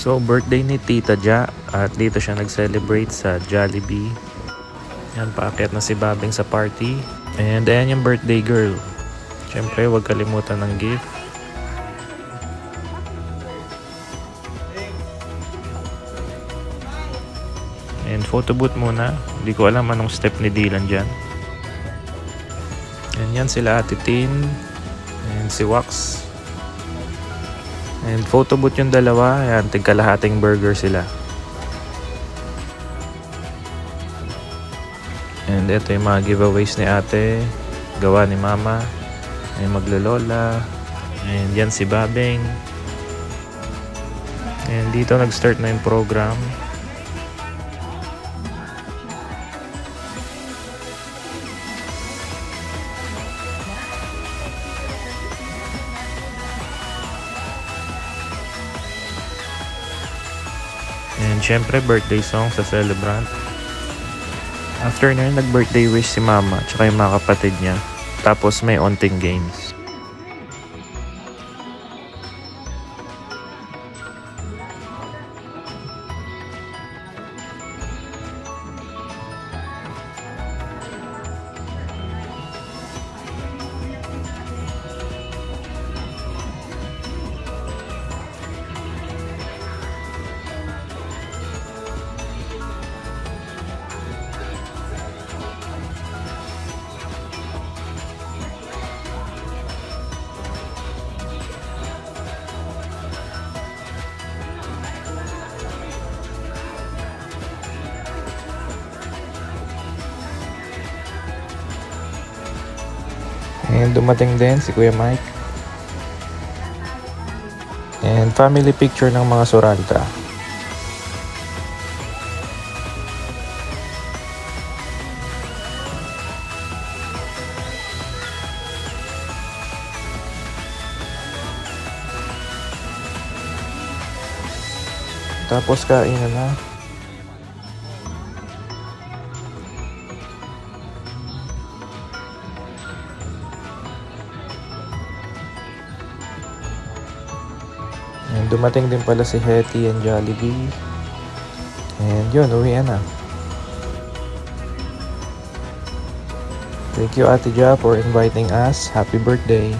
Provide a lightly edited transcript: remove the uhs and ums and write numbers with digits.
So, birthday ni Tita Ja at dito siya nag-celebrate sa Jollibee. Yan, paakyat na si Babing sa party. And ayan yung birthday girl. Siyempre, huwag kalimutan ng gift. And photo booth muna. Hindi ko alam anong step ni Dylan dyan. And yan sila Ate Tin. And si Wax. And photo booth yung dalawa. Yan, tigkalahating burger sila. And ito yung mga giveaways ni ate. Gawa ni mama. Ay maglolola. And yan si Babing. And dito nag-start na yung program. And syempre birthday song sa celebrant. After na yun, nag-birthday wish si mama tsaka yung mga kapatid niya. Tapos may onting games. And dumating din si Kuya Mike. And family picture ng mga Suralta. Tapos kain na. And dumating din pala si Hetty and Jollibee. And yun, uwi na. Thank you Ate Ja for inviting us. Happy birthday!